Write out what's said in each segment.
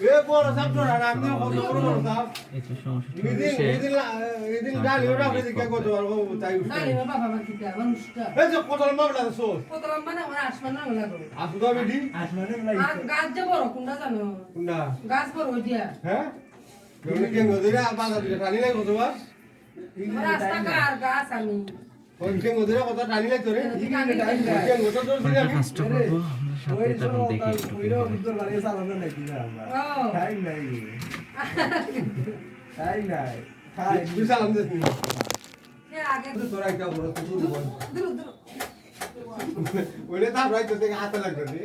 এ বড় সাপ তো না আমি কত বড় বড় সাপ এই তো সমস্যা এদিন ডালি ওটা আপনি কি করতে পারবো তাই না রে বাবা বাবা কি তা মানুষটা এই যে কত লম্বা বলা সোস কত লম্বা না ওরা আসমান না লাগো আসু তো বেটি আসমানে আর গাছ যে বড় কোনটা জানো না গাছ বড় দিয়া হ্যাঁ তুমি কি গদিরা বাজার দিকে টানি নাই কতবার রাস্তা কার গাছ আমি ওই কি গদিরা কত টানি নাই তোরে কি গত তো দিলে আমি কাজটা করবো আমরা সাথে তখন দেখি একটু কি হয়। উত্তর বাড়ি চালানো নাকি না আমরা ও খাই নাই খাই নাই খাই বিশাল আমদে কে আগে তোরা একটা বড় শুরু বল দূর দূর ওইটা তার রাইতে থেকে হাতে লাগবে রে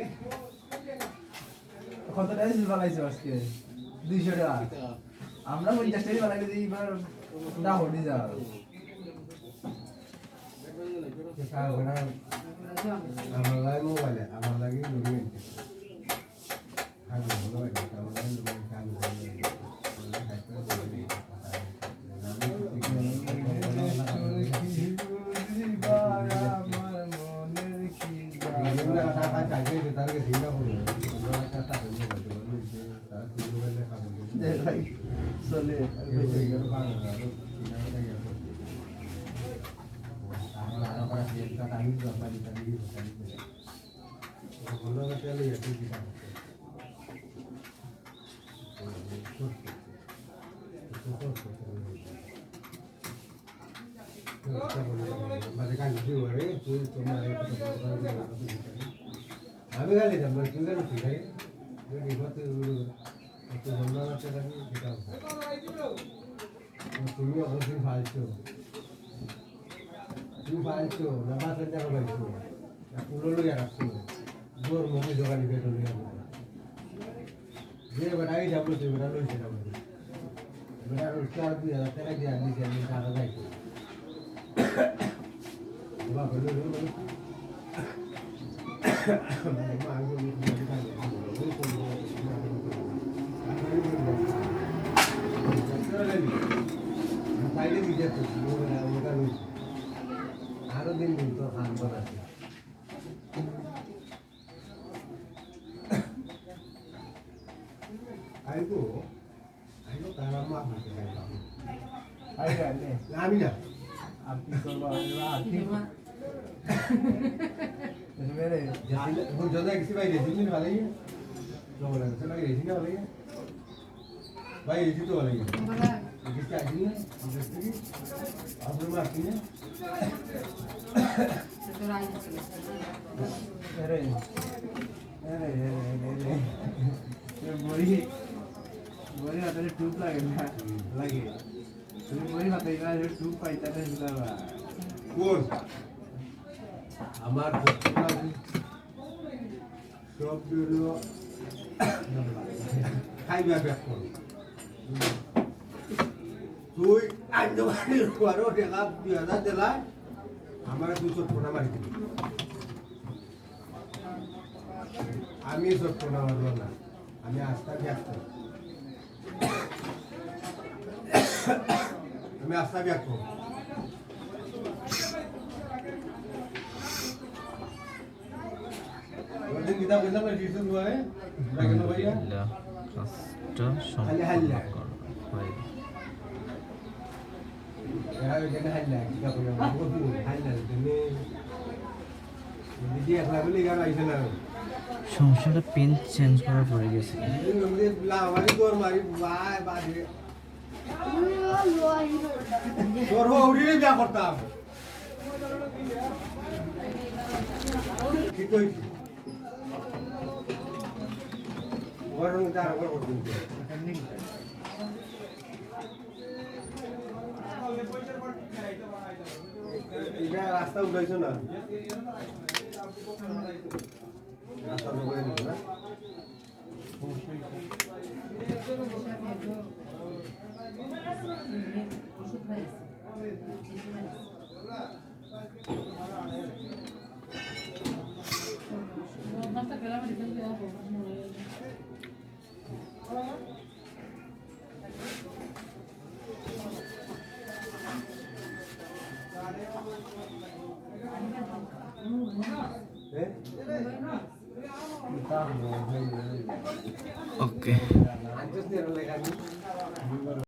কত টাকা দিল বানাইছো আজকে 200 টাকা আমরা 50 টাকা বানাই দিই এবার না হড়ি যা আমার লাগে মোবাইলে আমার লাগে লুকিয়ে আমি মোবাইলে আমার লাগে লুকিয়ে চলে আমি গালি দাম তুই গালি শিখাই তুমি অবশ্যই ফালছো তুমি ফালছো না বাসের টাকা পাইছো পুরো লইয়া রাখছো জোর মুখে জোগাড়ি বেটো লইয়া যে বেটাই যাবো তুই বেটা লইছে যাবো বেটা রোজগার 2000 টাকা দিয়ে আনছি আমি টাকা যাইছো বাবা বলো বলো আরো দিন দিন তো খান বানাতে আইগো তারা মা ভাতে খাইবা আই গালে আমি না আপনি করবা আপনি মেরে যদি কিसी भाई रेसिंग में वाले ही जो बोला है भाई रेसिंग वाले ही भाई रेसिंग तो वाले ही किसके आती है इंडस्ट्री की आप लोग आती है अरे अरे अरे ये बोरी बोरी आता है ट्यूब लगे ना लगे तुम बोरी आता है ये ट्यूब पाइता है इसका कौन আমার সব দিলো খাইবা ব্যাক কর তুই আইনবাড়ির ঘরও টাকা 2000 দিলা আমার 200 টাকা মারি দিবি আমি সব টাকা মারবো না আমি আস্থা ব্যক্ত আমি আস্থা ব্যক্ত kita benar lagi semua ya lagi apa ya কাজটা সম্পূর্ণ করো হয় ya kita hanya kita punya waktu hanya ini dia kalau beli kan aja lah সমস্যাটা পেন চেঞ্জ করা পড়ে গেছে ini lah mari dor mari wah badi dor ho uri dia করতাম কি কইছি orang cara orang এটা রাস্তা উঠাইছো না রাস্তা উঠাই দিছো না ওকে ওকে আনছিস নি এর লাগে আমি